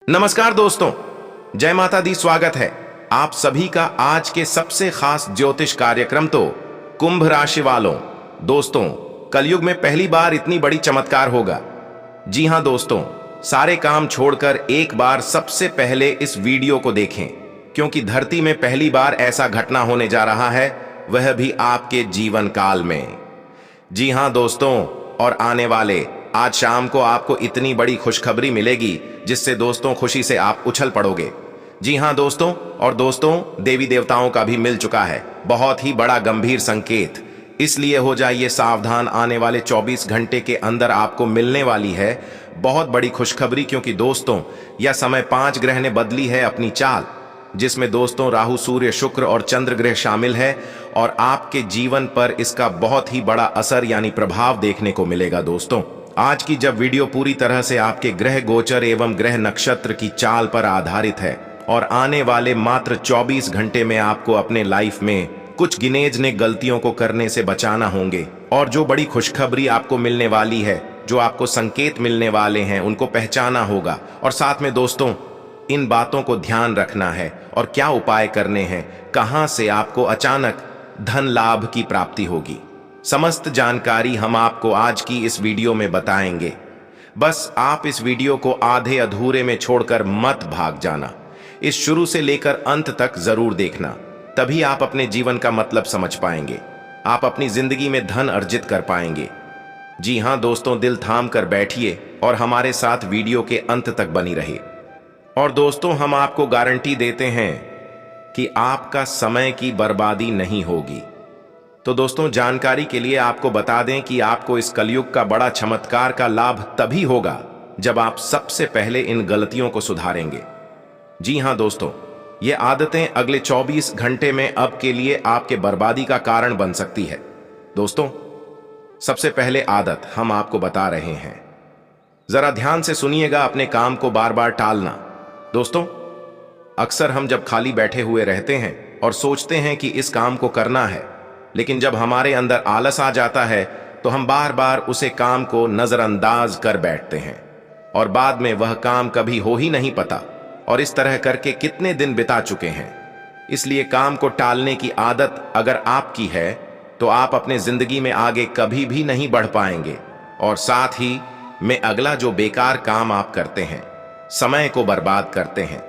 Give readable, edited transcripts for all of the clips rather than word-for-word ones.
नमस्कार दोस्तों, जय माता दी। स्वागत है आप सभी का आज के सबसे खास ज्योतिष कार्यक्रम तो कुंभ राशि वालों। दोस्तों, कलयुग में पहली बार इतनी बड़ी चमत्कार होगा। जी हां दोस्तों, सारे काम छोड़कर एक बार सबसे पहले इस वीडियो को देखें, क्योंकि धरती में पहली बार ऐसा घटना होने जा रहा है, वह भी आपके जीवन काल में। जी हां दोस्तों, और आने वाले आज शाम को आपको इतनी बड़ी खुशखबरी मिलेगी जिससे दोस्तों खुशी से आप उछल पड़ोगे। जी हां दोस्तों, और दोस्तों देवी देवताओं का भी मिल चुका है बहुत ही बड़ा गंभीर संकेत। इसलिए हो जाइए सावधान, आने वाले 24 घंटे के अंदर आपको मिलने वाली है बहुत बड़ी खुशखबरी। क्योंकि दोस्तों यह समय 5 ग्रह ने बदली है अपनी चाल, जिसमें दोस्तों राहु, सूर्य, शुक्र और चंद्र ग्रह शामिल है, और आपके जीवन पर इसका बहुत ही बड़ा असर यानी प्रभाव देखने को मिलेगा। दोस्तों आज की जब वीडियो पूरी तरह से आपके ग्रह गोचर एवं ग्रह नक्षत्र की चाल पर आधारित है, और आने वाले मात्र 24 घंटे में आपको अपने लाइफ में कुछ गिनेजने गलतियों को करने से बचाना होंगे, और जो बड़ी खुशखबरी आपको मिलने वाली है, जो आपको संकेत मिलने वाले हैं, उनको पहचाना होगा। और साथ में दोस्तों इन बातों को ध्यान रखना है और क्या उपाय करने हैं, कहां से आपको अचानक धन लाभ की प्राप्ति होगी। समस्त जानकारी हम आपको आज की इस वीडियो में बताएंगे। बस आप इस वीडियो को आधे अधूरे में छोड़कर मत भाग जाना। इस शुरू से लेकर अंत तक जरूर देखना, तभी आप अपने जीवन का मतलब समझ पाएंगे, आप अपनी जिंदगी में धन अर्जित कर पाएंगे। जी हां दोस्तों, दिल थाम कर बैठिए और हमारे साथ वीडियो के अंत तक बनी रहे। और दोस्तों हम आपको गारंटी देते हैं कि आपका समय की बर्बादी नहीं होगी। तो दोस्तों जानकारी के लिए आपको बता दें कि आपको इस कलयुग का बड़ा चमत्कार का लाभ तभी होगा जब आप सबसे पहले इन गलतियों को सुधारेंगे। जी हां दोस्तों, ये आदतें अगले 24 घंटे में अब के लिए आपके बर्बादी का कारण बन सकती है। दोस्तों सबसे पहले आदत हम आपको बता रहे हैं, जरा ध्यान से सुनिएगा। अपने काम को बार बार टालना। दोस्तों अक्सर हम जब खाली बैठे हुए रहते हैं और सोचते हैं कि इस काम को करना है, लेकिन जब हमारे अंदर आलस आ जाता है तो हम बार बार उसे काम को नजरअंदाज कर बैठते हैं, और बाद में वह काम कभी हो ही नहीं पाता, और इस तरह करके कितने दिन बिता चुके हैं। इसलिए काम को टालने की आदत अगर आपकी है तो आप अपने जिंदगी में आगे कभी भी नहीं बढ़ पाएंगे। और साथ ही में अगला जो बेकार काम आप करते हैं, समय को बर्बाद करते हैं,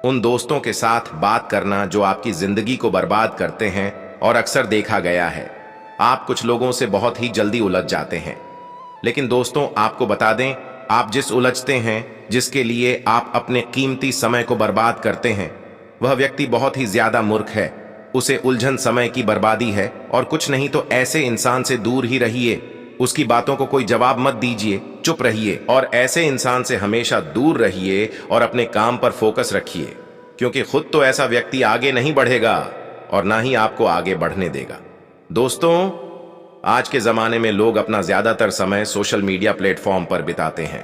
उन दोस्तों के साथ बात करना जो आपकी जिंदगी को बर्बाद करते हैं। और अक्सर देखा गया है आप कुछ लोगों से बहुत ही जल्दी उलझ जाते हैं। लेकिन दोस्तों आपको बता दें, आप जिस उलझते हैं, जिसके लिए आप अपने कीमती समय को बर्बाद करते हैं, वह व्यक्ति बहुत ही ज्यादा मूर्ख है। उसे उलझन समय की बर्बादी है। और कुछ नहीं तो ऐसे इंसान से दूर ही रहिए, उसकी बातों को कोई जवाब मत दीजिए, चुप रहिए, और ऐसे इंसान से हमेशा दूर रहिए और अपने काम पर फोकस रखिए, क्योंकि खुद तो ऐसा व्यक्ति आगे नहीं बढ़ेगा और ना ही आपको आगे बढ़ने देगा। दोस्तों आज के जमाने में लोग अपना ज्यादातर समय सोशल मीडिया प्लेटफॉर्म पर बिताते हैं।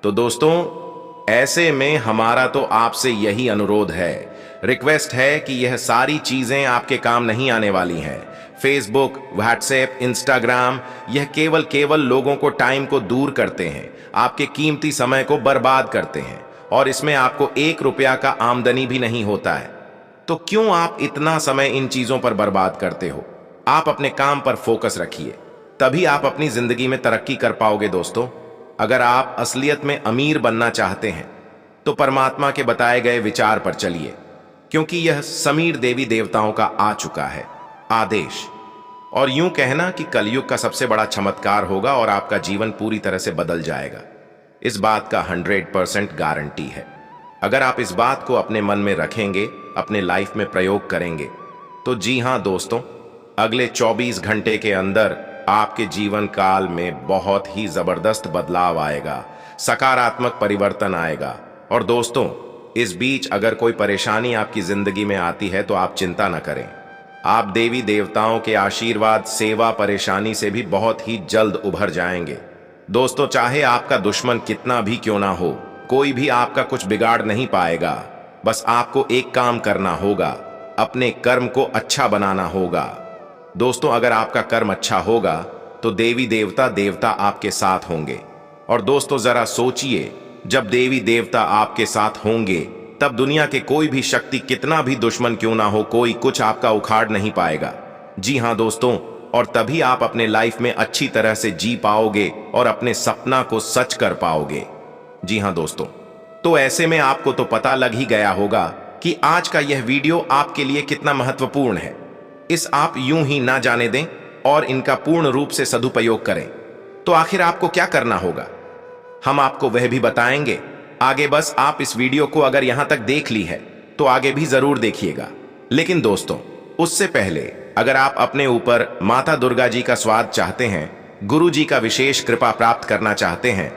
तो दोस्तों ऐसे में हमारा तो आपसे यही अनुरोध है, रिक्वेस्ट है कि यह सारी चीजें आपके काम नहीं आने वाली हैं। फेसबुक, व्हाट्सएप, इंस्टाग्राम, यह केवल लोगों को टाइम को दूर करते हैं, आपके कीमती समय को बर्बाद करते हैं, और इसमें आपको 1 रुपया का आमदनी भी नहीं होता है। तो क्यों आप इतना समय इन चीजों पर बर्बाद करते हो? आप अपने काम पर फोकस रखिए, तभी आप अपनी जिंदगी में तरक्की कर पाओगे। दोस्तों अगर आप असलियत में अमीर बनना चाहते हैं तो परमात्मा के बताए गए विचार पर चलिए, क्योंकि यह समीर देवी देवताओं का आ चुका है आदेश। और यूं कहना कि कलयुग का सबसे बड़ा चमत्कार होगा और आपका जीवन पूरी तरह से बदल जाएगा, इस बात का 100% गारंटी है। अगर आप इस बात को अपने मन में रखेंगे, अपने लाइफ में प्रयोग करेंगे, तो जी हां दोस्तों अगले 24 घंटे के अंदर आपके जीवन काल में बहुत ही जबरदस्त बदलाव आएगा, सकारात्मक परिवर्तन आएगा। और दोस्तों इस बीच अगर कोई परेशानी आपकी जिंदगी में आती है तो आप चिंता न करें, आप देवी देवताओं के आशीर्वाद, सेवा, परेशानी से भी बहुत ही जल्द उभर जाएंगे। दोस्तों चाहे आपका दुश्मन कितना भी क्यों ना हो, कोई भी आपका कुछ बिगाड़ नहीं पाएगा। बस आपको एक काम करना होगा, अपने कर्म को अच्छा बनाना होगा। दोस्तों अगर आपका कर्म अच्छा होगा तो देवी देवता आपके साथ होंगे। और दोस्तों जरा सोचिए जब देवी देवता आपके साथ होंगे तब दुनिया के कोई भी शक्ति कितना भी दुश्मन क्यों ना हो, कोई कुछ आपका उखाड़ नहीं पाएगा। जी हाँ दोस्तों, और तभी आप अपने लाइफ में अच्छी तरह से जी पाओगे और अपने सपना को सच कर पाओगे। जी हाँ दोस्तों, तो ऐसे में आपको तो पता लग ही गया होगा कि आज का यह वीडियो आपके लिए कितना महत्वपूर्ण है। इस आप यूं ही ना जाने दें और इनका पूर्ण रूप से सदुपयोग करें। तो आखिर आपको क्या करना होगा, हम आपको वह भी बताएंगे। आगे बस आप इस वीडियो को अगर यहां तक देख ली है तो आगे भी जरूर देखिएगा। लेकिन दोस्तों, उससे पहले अगर आप अपने ऊपर माता दुर्गा जी का स्वाद चाहते हैं, गुरु जी का विशेष कृपा प्राप्त करना चाहते हैं,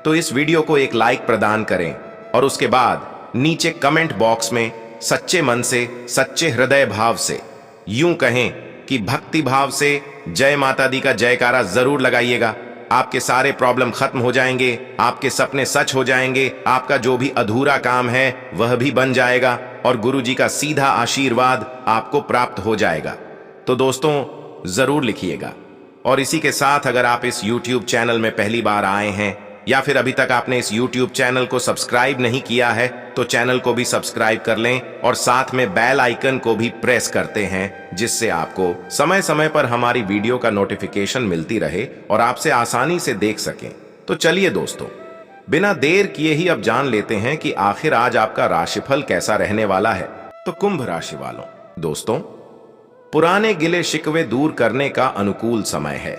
तो इस वीडियो को एक लाइक प्रदान करें और उसके बाद नीचे कमेंट बॉक्स में सच्चे मन से, सच्चे हृदय भाव से, यूं कहें कि भक्ति भाव से जय माता दी का जयकारा जरूर लगाइएगा। आपके सारे प्रॉब्लम खत्म हो जाएंगे, आपके सपने सच हो जाएंगे, आपका जो भी अधूरा काम है वह भी बन जाएगा और गुरु जी का सीधा आशीर्वाद आपको प्राप्त हो जाएगा। तो दोस्तों जरूर लिखिएगा। और इसी के साथ अगर आप इस YouTube चैनल में पहली बार आए हैं या फिर अभी तक आपने इस YouTube चैनल को सब्सक्राइब नहीं किया है तो चैनल को भी सब्सक्राइब कर लें और साथ में बेल आइकन को भी प्रेस करते हैं, जिससे आपको समय समय पर हमारी वीडियो का नोटिफिकेशन मिलती रहे और आपसे आसानी से देख सकें। तो चलिए दोस्तों, बिना देर किए ही अब जान लेते हैं कि आखिर आज आपका राशिफल कैसा रहने वाला है। तो कुंभ राशि वालों, दोस्तों पुराने गिले शिकवे दूर करने का अनुकूल समय है।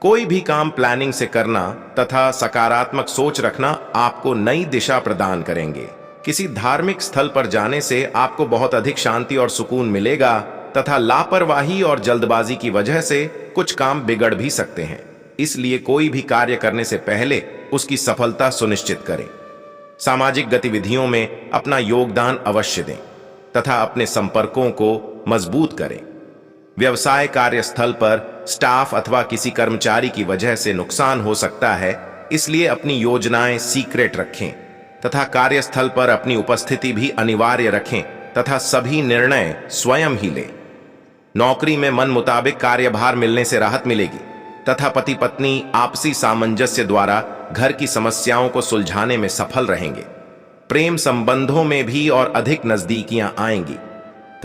कोई भी काम प्लानिंग से करना तथा सकारात्मक सोच रखना आपको नई दिशा प्रदान करेंगे। किसी धार्मिक स्थल पर जाने से आपको बहुत अधिक शांति और सुकून मिलेगा तथा लापरवाही और जल्दबाजी की वजह से कुछ काम बिगड़ भी सकते हैं। इसलिए कोई भी कार्य करने से पहले उसकी सफलता सुनिश्चित करें। सामाजिक गतिविधियों में अपना योगदान अवश्य दें तथा अपने संपर्कों को मजबूत करें। व्यवसाय कार्यस्थल पर स्टाफ अथवा किसी कर्मचारी की वजह से नुकसान हो सकता है, इसलिए अपनी योजनाएं सीक्रेट रखें तथा कार्यस्थल पर अपनी उपस्थिति भी अनिवार्य रखें तथा सभी निर्णय स्वयं ही लें। नौकरी में मन मुताबिक कार्यभार मिलने से राहत मिलेगी तथा पति पत्नी आपसी सामंजस्य द्वारा घर की समस्याओं को सुलझाने में सफल रहेंगे। प्रेम संबंधों में भी और अधिक नजदीकियां आएंगी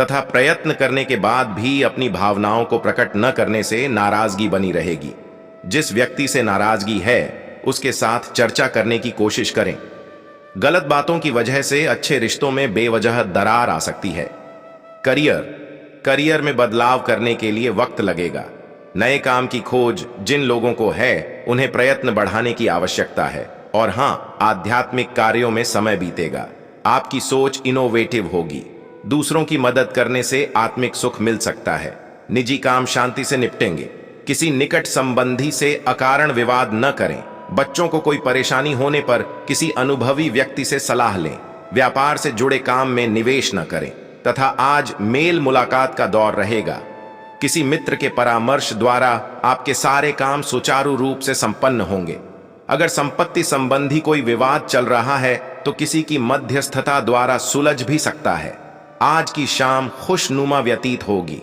तथा प्रयत्न करने के बाद भी अपनी भावनाओं को प्रकट न करने से नाराजगी बनी रहेगी। जिस व्यक्ति से नाराजगी है उसके साथ चर्चा करने की कोशिश करें। गलत बातों की वजह से अच्छे रिश्तों में बेवजह दरार आ सकती है। करियर में बदलाव करने के लिए वक्त लगेगा। नए काम की खोज जिन लोगों को है उन्हें प्रयत्न बढ़ाने की आवश्यकता है। और हाँ, आध्यात्मिक कार्यों में समय बीतेगा। आपकी सोच इनोवेटिव होगी। दूसरों की मदद करने से आत्मिक सुख मिल सकता है। निजी काम शांति से निपटेंगे। किसी निकट संबंधी से अकारण विवाद न करें। बच्चों को कोई परेशानी होने पर किसी अनुभवी व्यक्ति से सलाह लें। व्यापार से जुड़े काम में निवेश न करें तथा आज मेल मुलाकात का दौर रहेगा। किसी मित्र के परामर्श द्वारा आपके सारे काम सुचारू रूप से संपन्न होंगे। अगर संपत्ति संबंधी कोई विवाद चल रहा है तो किसी की मध्यस्थता द्वारा सुलझ भी सकता है। आज की शाम खुशनुमा व्यतीत होगी।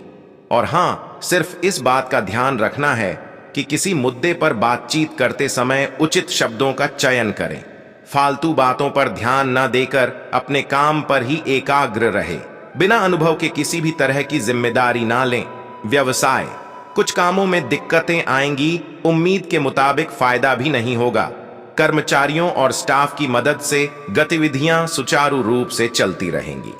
और हां, सिर्फ इस बात का ध्यान रखना है कि किसी मुद्दे पर बातचीत करते समय उचित शब्दों का चयन करें। फालतू बातों पर ध्यान न देकर अपने काम पर ही एकाग्र रहे। बिना अनुभव के किसी भी तरह की जिम्मेदारी ना लें। व्यवसाय, कुछ कामों में दिक्कतें आएंगी, उम्मीद के मुताबिक फायदा भी नहीं होगा। कर्मचारियों और स्टाफ की मदद से गतिविधियां सुचारू रूप से चलती रहेंगी।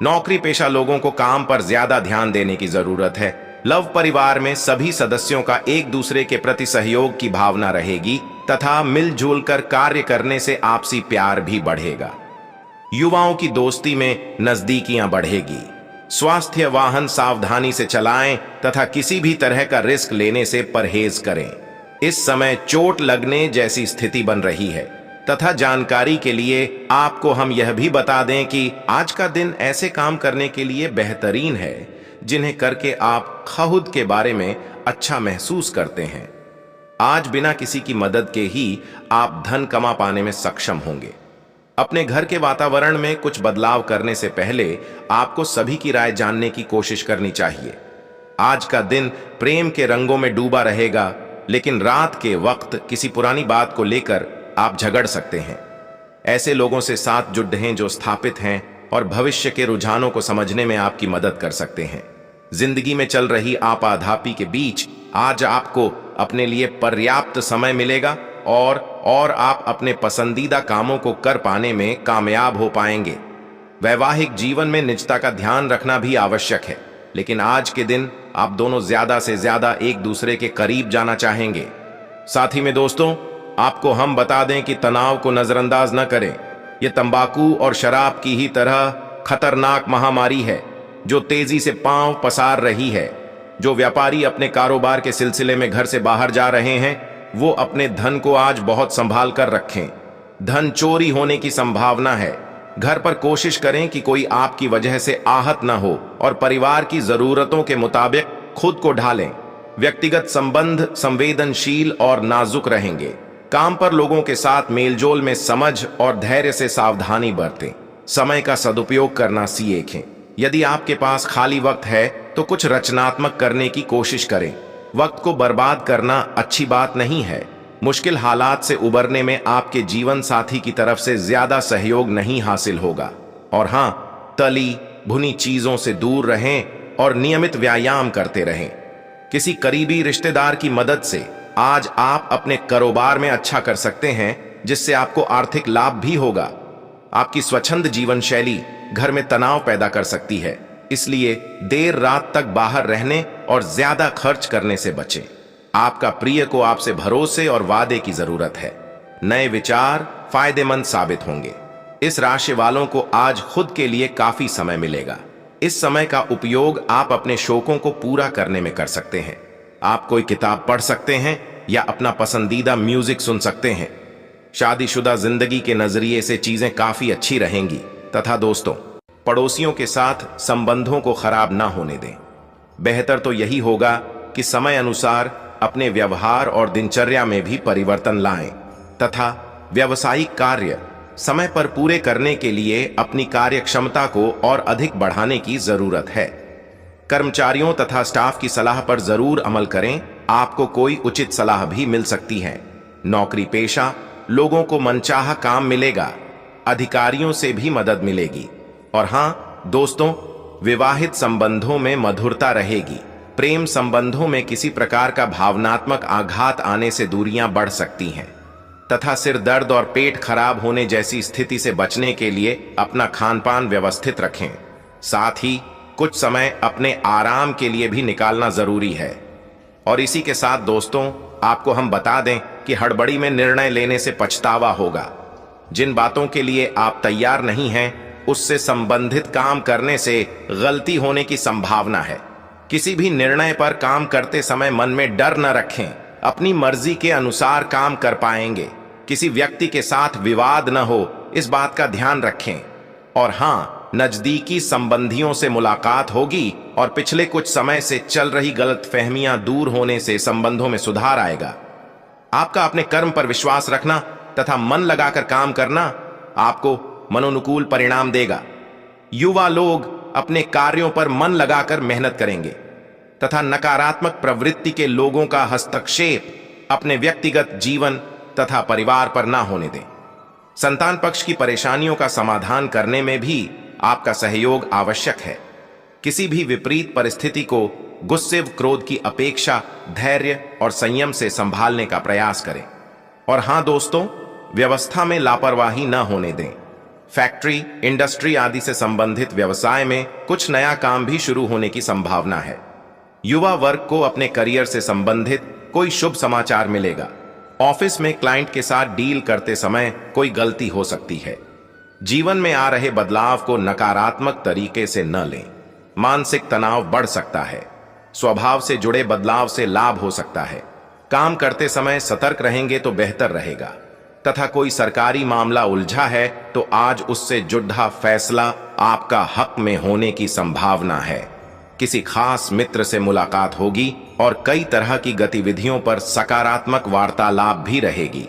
नौकरी पेशा लोगों को काम पर ज्यादा ध्यान देने की जरूरत है। लव परिवार में सभी सदस्यों का एक दूसरे के प्रति सहयोग की भावना रहेगी तथा मिलजुल कर कार्य करने से आपसी प्यार भी बढ़ेगा। युवाओं की दोस्ती में नजदीकियां बढ़ेगी। स्वास्थ्य वाहन सावधानी से चलाएं तथा किसी भी तरह का रिस्क लेने से परहेज करें। इस समय चोट लगने जैसी स्थिति बन रही है तथा जानकारी के लिए आपको हम यह भी बता दें कि आज का दिन ऐसे काम करने के लिए बेहतरीन है जिन्हें करके आप खुद के बारे में अच्छा महसूस करते हैं। आज बिना किसी की मदद के ही आप धन कमा पाने में सक्षम होंगे। अपने घर के वातावरण में कुछ बदलाव करने से पहले आपको सभी की राय जानने की कोशिश करनी चाहिए। आज का दिन प्रेम के रंगों में डूबा रहेगा, लेकिन रात के वक्त किसी पुरानी बात को लेकर आप झगड़ सकते हैं। ऐसे लोगों से साथ जुड़ रहें जो स्थापित हैं और भविष्य के रुझानों को समझने में आपकी मदद कर सकते हैं। जिंदगी में चल रही आपाधापी के बीच आज आपको अपने लिए पर्याप्त समय मिलेगा और आप अपने पसंदीदा कामों को कर पाने में कामयाब हो पाएंगे। वैवाहिक जीवन में निजता का ध्यान रखना भी आवश्यक है, लेकिन आज के दिन आप दोनों ज्यादा से ज्यादा एक दूसरे के करीब जाना चाहेंगे। साथ ही में दोस्तों, आपको हम बता दें कि तनाव को नजरअंदाज न करें। यह तंबाकू और शराब की ही तरह खतरनाक महामारी है जो तेजी से पांव पसार रही है। जो व्यापारी अपने कारोबार के सिलसिले में घर से बाहर जा रहे हैं, वो अपने धन को आज बहुत संभाल कर रखें। धन चोरी होने की संभावना है। घर पर कोशिश करें कि कोई आपकी वजह से आहत न हो और परिवार की जरूरतों के मुताबिक खुद को ढालें। व्यक्तिगत संबंध संवेदनशील और नाजुक रहेंगे। काम पर लोगों के साथ मेलजोल में समझ और धैर्य से सावधानी बरतें। समय का सदुपयोग करना सीखें। यदि आपके पास खाली वक्त है तो कुछ रचनात्मक करने की कोशिश करें। वक्त को बर्बाद करना अच्छी बात नहीं है। मुश्किल हालात से उबरने में आपके जीवन साथी की तरफ से ज्यादा सहयोग नहीं हासिल होगा। और हां, तली भुनी चीजों से दूर रहें और नियमित व्यायाम करते रहें। किसी करीबी रिश्तेदार की मदद से आज आप अपने कारोबार में अच्छा कर सकते हैं, जिससे आपको आर्थिक लाभ भी होगा। आपकी स्वच्छंद जीवन शैली घर में तनाव पैदा कर सकती है, इसलिए देर रात तक बाहर रहने और ज्यादा खर्च करने से बचें। आपका प्रिय को आपसे भरोसे और वादे की जरूरत है। नए विचार फायदेमंद साबित होंगे। इस राशि वालों को आज खुद के लिए काफी समय मिलेगा। इस समय का उपयोग आप अपने शौकों को पूरा करने में कर सकते हैं। आप कोई किताब पढ़ सकते हैं या अपना पसंदीदा म्यूजिक सुन सकते हैं। शादीशुदा जिंदगी के नजरिए से चीजें काफी अच्छी रहेंगी। तथा दोस्तों, पड़ोसियों के साथ संबंधों को खराब ना होने दें। बेहतर तो यही होगा कि समय अनुसार अपने व्यवहार और दिनचर्या में भी परिवर्तन लाएं तथा व्यावसायिक कार्य समय पर पूरे करने के लिए अपनी कार्य क्षमता को और अधिक बढ़ाने की जरूरत है। कर्मचारियों तथा स्टाफ की सलाह पर जरूर अमल करें। आपको कोई उचित सलाह भी मिल सकती है। नौकरी पेशा लोगों को मनचाहा काम मिलेगा। अधिकारियों से भी मदद मिलेगी। और हां दोस्तों, विवाहित संबंधों में मधुरता रहेगी। प्रेम संबंधों में किसी प्रकार का भावनात्मक आघात आने से दूरियां बढ़ सकती हैं तथा सिर दर्द और पेट खराब होने जैसी स्थिति से बचने के लिए अपना खानपान व्यवस्थित रखें। साथ ही कुछ समय अपने आराम के लिए भी निकालना जरूरी है। और इसी के साथ दोस्तों, आपको हम बता दें कि हड़बड़ी में निर्णय लेने से पछतावा होगा। जिन बातों के लिए आप तैयार नहीं हैं, उससे संबंधित काम करने से गलती होने की संभावना है। किसी भी निर्णय पर काम करते समय मन में डर न रखें। अपनी मर्जी के अनुसार काम कर पाएंगे। किसी व्यक्ति के साथ विवाद न हो, इस बात का ध्यान रखें। और हां, नजदीकी संबंधियों से मुलाकात होगी और पिछले कुछ समय से चल रही गलतफहमियां दूर होने से संबंधों में सुधार आएगा। आपका अपने कर्म पर विश्वास रखना तथा मन लगाकर काम करना आपको मनोनुकूल परिणाम देगा। युवा लोग अपने कार्यों पर मन लगाकर मेहनत करेंगे तथा नकारात्मक प्रवृत्ति के लोगों का हस्तक्षेप अपने व्यक्तिगत जीवन तथा परिवार पर ना होने दें। संतान पक्ष की परेशानियों का समाधान करने में भी आपका सहयोग आवश्यक है। किसी भी विपरीत परिस्थिति को गुस्से व क्रोध की अपेक्षा धैर्य और संयम से संभालने का प्रयास करें। और हां दोस्तों, व्यवस्था में लापरवाही न होने दें। फैक्ट्री, इंडस्ट्री आदि से संबंधित व्यवसाय में कुछ नया काम भी शुरू होने की संभावना है। युवा वर्ग को अपने करियर से संबंधित कोई शुभ समाचार मिलेगा। ऑफिस में क्लाइंट के साथ डील करते समय कोई गलती हो सकती है। जीवन में आ रहे बदलाव को नकारात्मक तरीके से न लें। मानसिक तनाव बढ़ सकता है। स्वभाव से जुड़े बदलाव से लाभ हो सकता है। काम करते समय सतर्क रहेंगे तो बेहतर रहेगा। तथा कोई सरकारी मामला उलझा है तो आज उससे जुड़ा फैसला आपका हक में होने की संभावना है। किसी खास मित्र से मुलाकात होगी और कई तरह की गतिविधियों पर सकारात्मक वार्तालाप भी रहेगी।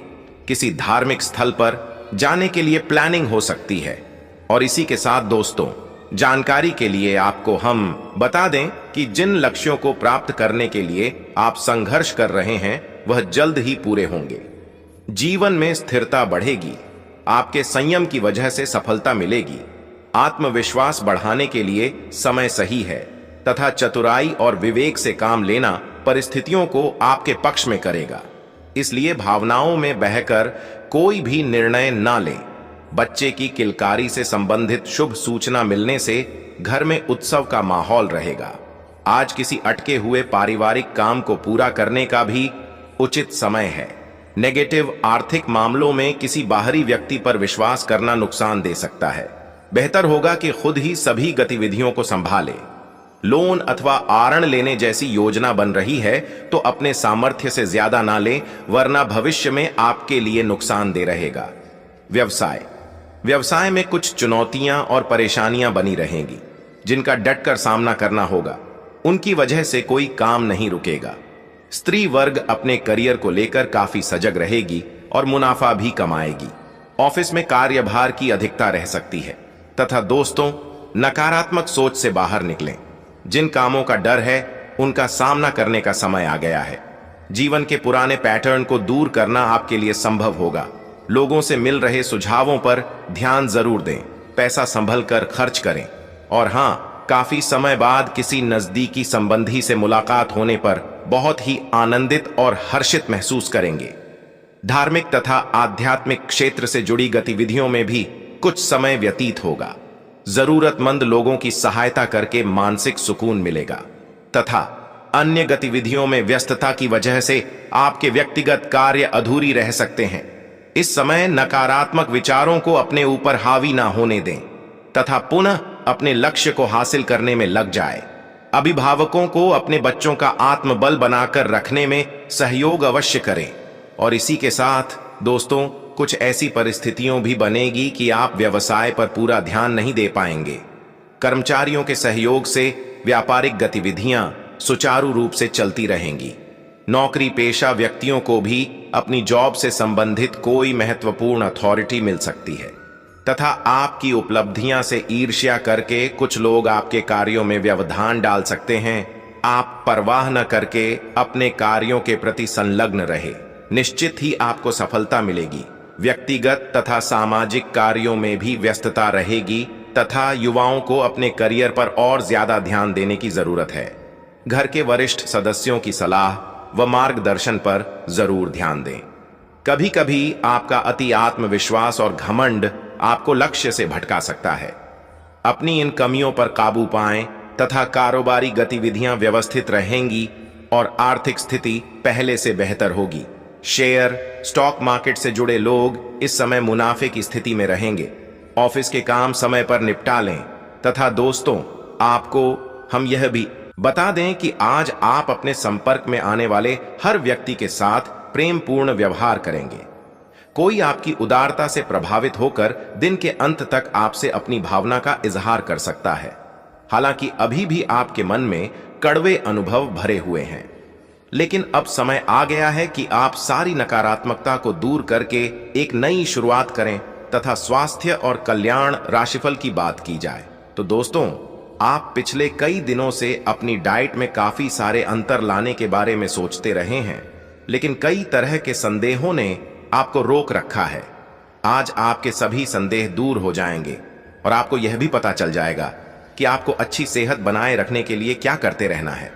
किसी धार्मिक स्थल पर जाने के लिए प्लानिंग हो सकती है। और इसी के साथ दोस्तों, जानकारी के लिए आपको हम बता दें कि जिन लक्ष्यों को प्राप्त करने के लिए आप संघर्ष कर रहे हैं, वह जल्द ही पूरे होंगे। जीवन में स्थिरता बढ़ेगी। आपके संयम की वजह से सफलता मिलेगी। आत्मविश्वास बढ़ाने के लिए समय सही है तथा चतुराई और विवेक से काम लेना परिस्थितियों को आपके पक्ष में करेगा। इसलिए भावनाओं में बहकर कोई भी निर्णय ना लें। बच्चे की किलकारी से संबंधित शुभ सूचना मिलने से घर में उत्सव का माहौल रहेगा। आज किसी अटके हुए पारिवारिक काम को पूरा करने का भी उचित समय है। नेगेटिव आर्थिक मामलों में किसी बाहरी व्यक्ति पर विश्वास करना नुकसान दे सकता है। बेहतर होगा कि खुद ही सभी गतिविधियों को संभाले। लोन अथवा आरण लेने जैसी योजना बन रही है तो अपने सामर्थ्य से ज्यादा ना लें, वरना भविष्य में आपके लिए नुकसानदेह रहेगा। व्यवसाय में कुछ चुनौतियां और परेशानियां बनी रहेंगी जिनका डटकर सामना करना होगा। उनकी वजह से कोई काम नहीं रुकेगा। स्त्री वर्ग अपने करियर को लेकर काफी सजग रहेगी और मुनाफा भी कमाएगी। ऑफिस में कार्यभार की अधिकता रह सकती है तथा दोस्तों, नकारात्मक सोच से बाहर निकलें। जिन कामों का डर है उनका सामना करने का समय आ गया है। जीवन के पुराने पैटर्न को दूर करना आपके लिए संभव होगा। लोगों से मिल रहे सुझावों पर ध्यान जरूर दें। पैसा संभल कर खर्च करें। और हां, काफी समय बाद किसी नजदीकी संबंधी से मुलाकात होने पर बहुत ही आनंदित और हर्षित महसूस करेंगे। धार्मिक तथा आध्यात्मिक क्षेत्र से जुड़ी गतिविधियों में भी कुछ समय व्यतीत होगा। जरूरतमंद लोगों की सहायता करके मानसिक सुकून मिलेगा तथा अन्य गतिविधियों में व्यस्तता की वजह से आपके व्यक्तिगत कार्य अधूरी रह सकते हैं। इस समय नकारात्मक विचारों को अपने ऊपर हावी ना होने दें तथा पुनः अपने लक्ष्य को हासिल करने में लग जाए। अभिभावकों को अपने बच्चों का आत्मबल बनाकर रखने में सहयोग अवश्य करें। और इसी के साथ दोस्तों, कुछ ऐसी परिस्थितियों भी बनेगी कि आप व्यवसाय पर पूरा ध्यान नहीं दे पाएंगे। कर्मचारियों के सहयोग से व्यापारिक गतिविधियां सुचारू रूप से चलती रहेंगी। नौकरी पेशा व्यक्तियों को भी अपनी जॉब से संबंधित कोई महत्वपूर्ण अथॉरिटी मिल सकती है तथा आपकी उपलब्धियां से ईर्ष्या करके कुछ लोग आपके कार्यों में व्यवधान डाल सकते हैं। आप परवाह न करके अपने कार्यों के प्रति संलग्न रहे। निश्चित ही आपको सफलता मिलेगी। व्यक्तिगत तथा सामाजिक कार्यों में भी व्यस्तता रहेगी तथा युवाओं को अपने करियर पर और ज्यादा ध्यान देने की जरूरत है। घर के वरिष्ठ सदस्यों की सलाह व मार्गदर्शन पर जरूर ध्यान दें। कभी कभी आपका अति आत्मविश्वास और घमंड आपको लक्ष्य से भटका सकता है। अपनी इन कमियों पर काबू पाएं तथा कारोबारी गतिविधियां व्यवस्थित रहेंगी और आर्थिक स्थिति पहले से बेहतर होगी। शेयर, स्टॉक मार्केट से जुड़े लोग इस समय मुनाफे की स्थिति में रहेंगे। ऑफिस के काम समय पर निपटा लें तथा दोस्तों, आपको हम यह भी बता दें कि आज आप अपने संपर्क में आने वाले हर व्यक्ति के साथ प्रेम पूर्ण व्यवहार करेंगे। कोई आपकी उदारता से प्रभावित होकर दिन के अंत तक आपसे अपनी भावना का इजहार कर सकता है। हालांकि अभी भी आपके मन में कड़वे अनुभव भरे हुए हैं, लेकिन अब समय आ गया है कि आप सारी नकारात्मकता को दूर करके एक नई शुरुआत करें तथा स्वास्थ्य और कल्याण राशिफल की बात की जाए तो दोस्तों, आप पिछले कई दिनों से अपनी डाइट में काफी सारे अंतर लाने के बारे में सोचते रहे हैं, लेकिन कई तरह के संदेहों ने आपको रोक रखा है। आज आपके सभी संदेह दूर हो जाएंगे और आपको यह भी पता चल जाएगा कि आपको अच्छी सेहत बनाए रखने के लिए क्या करते रहना है।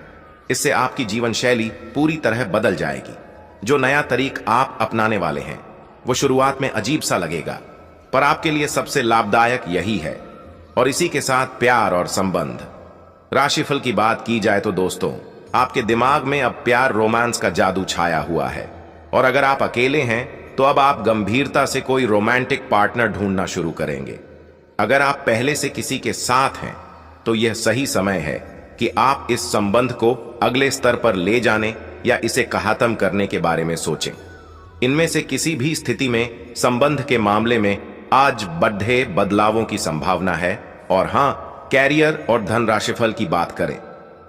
इससे आपकी जीवन शैली पूरी तरह बदल जाएगी। जो नया तरीका आप अपनाने वाले हैं वो शुरुआत में अजीब सा लगेगा, पर आपके लिए सबसे लाभदायक यही है। और इसी के साथ प्यार और संबंध राशिफल की बात की जाए तो दोस्तों, आपके दिमाग में अब प्यार रोमांस का जादू छाया हुआ है। और अगर आप अकेले हैं तो अब आप गंभीरता से कोई रोमांटिक पार्टनर ढूंढना शुरू करेंगे। अगर आप पहले से किसी के साथ हैं तो यह सही समय है कि आप इस संबंध को अगले स्तर पर ले जाने या इसे खत्म करने के बारे में सोचें। इनमें से किसी भी स्थिति में संबंध के मामले में आज बड़े बदलावों की संभावना है। और हां, कैरियर और धन राशिफल की बात करें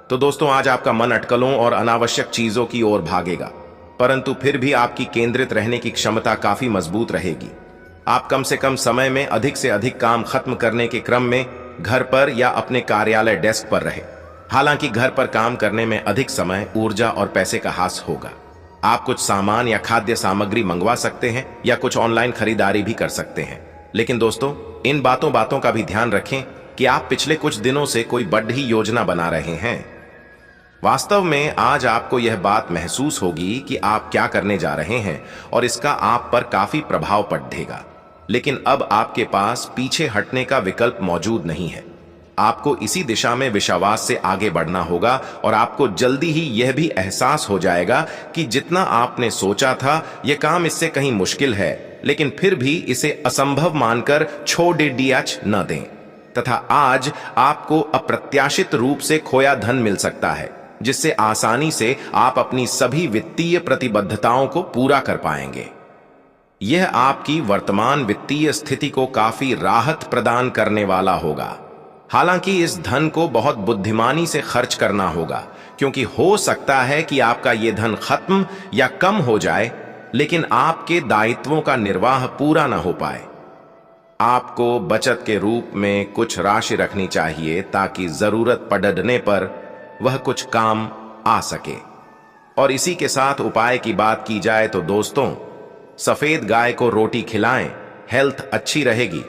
तो दोस्तों, आज आपका मन अटकलों और अनावश्यक चीजों की ओर भागेगा, परंतु फिर भी आपकी केंद्रित रहने की क्षमता काफी मजबूत रहेगी। आप कम से कम समय में अधिक से अधिक काम खत्म करने के क्रम में घर पर या अपने कार्यालय डेस्क पर रहे। हालांकि घर पर काम करने में अधिक समय, ऊर्जा और पैसे का हास होगा। आप कुछ सामान या खाद्य सामग्री मंगवा सकते हैं या कुछ ऑनलाइन खरीदारी भी कर सकते हैं। लेकिन दोस्तों, इन बातों का भी ध्यान रखें कि आप पिछले कुछ दिनों से कोई बड़ी योजना बना रहे हैं। वास्तव में आज आपको यह बात महसूस होगी कि आप क्या करने जा रहे हैं और इसका आप पर काफी प्रभाव पड़ेगा। लेकिन अब आपके पास पीछे हटने का विकल्प मौजूद नहीं है। आपको इसी दिशा में विश्वास से आगे बढ़ना होगा और आपको जल्दी ही यह भी एहसास हो जाएगा कि जितना आपने सोचा था यह काम इससे कहीं मुश्किल है, लेकिन फिर भी इसे असंभव मानकर छोड़ न दें। तथा आज आपको अप्रत्याशित रूप से खोया धन मिल सकता है, जिससे आसानी से आप अपनी सभी वित्तीय प्रतिबद्धताओं को पूरा कर पाएंगे। यह आपकी वर्तमान वित्तीय स्थिति को काफी राहत प्रदान करने वाला होगा। हालांकि इस धन को बहुत बुद्धिमानी से खर्च करना होगा, क्योंकि हो सकता है कि आपका यह धन खत्म या कम हो जाए, लेकिन आपके दायित्वों का निर्वाह पूरा ना हो पाए। आपको बचत के रूप में कुछ राशि रखनी चाहिए ताकि जरूरत पड़ने पर वह कुछ काम आ सके। और इसी के साथ उपाय की बात की जाए तो दोस्तों, सफेद गाय को रोटी खिलाएं, हेल्थ अच्छी रहेगी